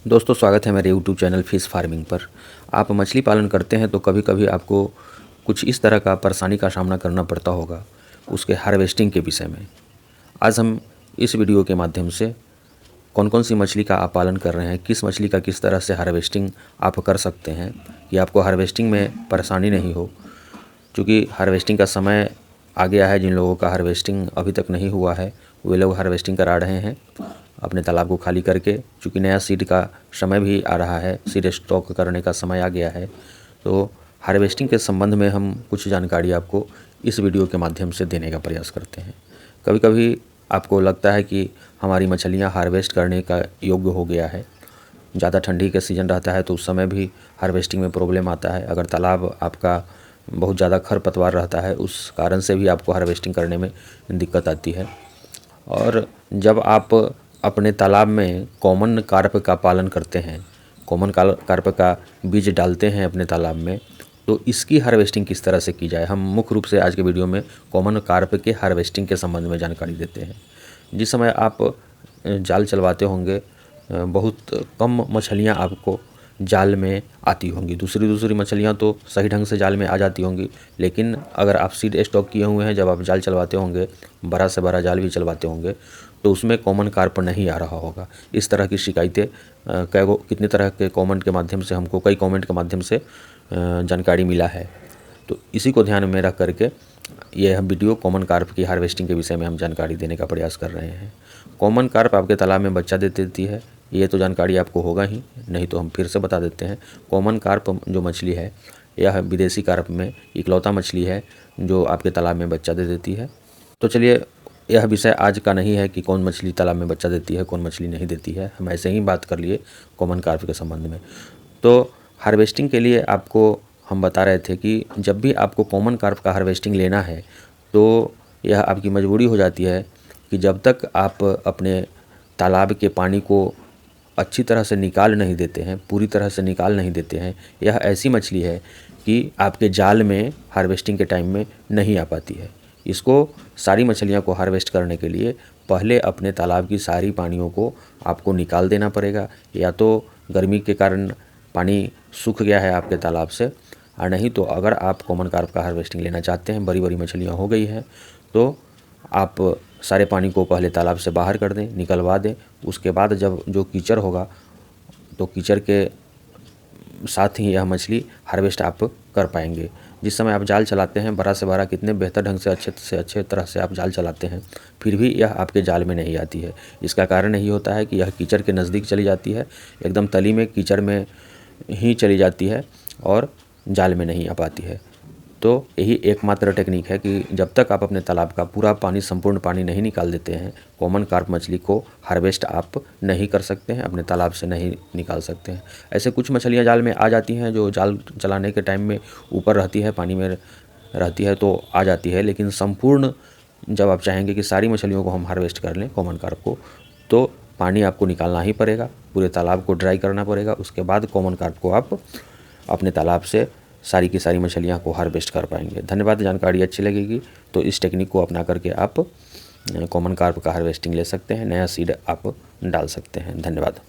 दोस्तों, स्वागत है मेरे यूट्यूब चैनल फिश फार्मिंग पर। आप मछली पालन करते हैं तो कभी कभी आपको कुछ इस तरह का परेशानी का सामना करना पड़ता होगा उसके हार्वेस्टिंग के विषय में। आज हम इस वीडियो के माध्यम से कौन कौन सी मछली का आप पालन कर रहे हैं, किस मछली का किस तरह से हार्वेस्टिंग आप कर सकते हैं कि आपको हार्वेस्टिंग में परेशानी नहीं हो। क्योंकि हार्वेस्टिंग का समय आ गया है, जिन लोगों का हार्वेस्टिंग अभी तक नहीं हुआ है वे लोग हार्वेस्टिंग करा रहे हैं अपने तालाब को खाली करके। चूँकि नया सीड का समय भी आ रहा है, सीड स्टॉक करने का समय आ गया है, तो हार्वेस्टिंग के संबंध में हम कुछ जानकारी आपको इस वीडियो के माध्यम से देने का प्रयास करते हैं। कभी कभी आपको लगता है कि हमारी मछलियाँ हार्वेस्ट करने का योग्य हो गया है, ज़्यादा ठंडी का सीज़न रहता है तो उस समय भी हार्वेस्टिंग में प्रॉब्लम आता है। अगर तालाब आपका बहुत ज़्यादा खरपतवार रहता है, उस कारण से भी आपको हार्वेस्टिंग करने में दिक्कत आती है। और जब आप अपने तालाब में कॉमन कार्प का पालन करते हैं, कॉमन कार्प का बीज डालते हैं अपने तालाब में, तो इसकी हार्वेस्टिंग किस तरह से की जाए, हम मुख्य रूप से आज के वीडियो में कॉमन कार्प के हार्वेस्टिंग के संबंध में जानकारी देते हैं। जिस समय आप जाल चलवाते होंगे, बहुत कम मछलियां आपको जाल में आती होंगी। दूसरी मछलियां तो सही ढंग से जाल में आ जाती होंगी, लेकिन अगर आप सीड स्टॉक किए हुए हैं, जब आप जाल चलवाते होंगे, बड़ा से बड़ा जाल भी चलवाते होंगे, तो उसमें कॉमन कार्प नहीं आ रहा होगा। इस तरह की शिकायतें कितने तरह के कमेंट के माध्यम से हमको कई कमेंट के माध्यम से जानकारी मिला है। तो इसी को ध्यान में रख करके यह वीडियो कॉमन कार्प की हार्वेस्टिंग के विषय में हम जानकारी देने का प्रयास कर रहे हैं। कॉमन कार्प आपके तालाब में बच्चा दे देती है, ये तो जानकारी आपको होगा ही, नहीं तो हम फिर से बता देते हैं। कॉमन कार्प जो मछली है, यह विदेशी कार्प में इकलौता मछली है जो आपके तालाब में बच्चा दे देती है। तो चलिए, यह विषय आज का नहीं है कि कौन मछली तालाब में बच्चा देती है, कौन मछली नहीं देती है। हम ऐसे ही बात कर लिए कॉमन कार्प के संबंध में। तो हार्वेस्टिंग के लिए आपको हम बता रहे थे कि जब भी आपको कॉमन कार्प का हार्वेस्टिंग लेना है तो यह आपकी मजबूरी हो जाती है कि जब तक आप अपने तालाब के पानी को अच्छी तरह से निकाल नहीं देते हैं, पूरी तरह से निकाल नहीं देते हैं, यह ऐसी मछली है कि आपके जाल में हार्वेस्टिंग के टाइम में नहीं आ पाती है। इसको सारी मछलियां को हार्वेस्ट करने के लिए पहले अपने तालाब की सारी पानियों को आपको निकाल देना पड़ेगा। या तो गर्मी के कारण पानी सूख गया है आपके तालाब से, और नहीं तो अगर आप कॉमन कार्प का हार्वेस्टिंग लेना चाहते हैं, बड़ी बड़ी मछलियां हो गई हैं, तो आप सारे पानी को पहले तालाब से बाहर कर दें, निकलवा दें। उसके बाद जब जो कीचड़ होगा, तो कीचड़ के साथ ही यह मछली हार्वेस्ट आप कर पाएंगे। जिस समय आप जाल चलाते हैं, बड़ा से बड़ा कितने बेहतर ढंग से अच्छे तरह से आप जाल चलाते हैं, फिर भी यह आपके जाल में नहीं आती है। इसका कारण यही होता है कि यह कीचड़ के नज़दीक चली जाती है, एकदम तली में कीचड़ में ही चली जाती है और जाल में नहीं आ पाती है। तो यही एकमात्र टेक्निक है कि जब तक आप अपने तालाब का पूरा पानी, संपूर्ण पानी नहीं निकाल देते हैं, कॉमन कार्प मछली को हार्वेस्ट आप नहीं कर सकते हैं, अपने तालाब से नहीं निकाल सकते हैं। ऐसे कुछ मछलियां जाल में आ जाती हैं जो जाल चलाने के टाइम में ऊपर रहती है, पानी में रहती है तो आ जाती है, लेकिन संपूर्ण जब आप चाहेंगे कि सारी मछलियों को हम हार्वेस्ट कर लें कॉमन कार्प को, तो पानी आपको निकालना ही पड़ेगा, पूरे तालाब को ड्राई करना पड़ेगा। उसके बाद कॉमन कार्प को आप अपने तालाब से सारी की सारी मछलियाँ को हार्वेस्ट कर पाएंगे। धन्यवाद। जानकारी अच्छी लगेगी तो इस टेक्निक को अपना करके आप कॉमन कार्प का हार्वेस्टिंग ले सकते हैं, नया सीड आप डाल सकते हैं। धन्यवाद।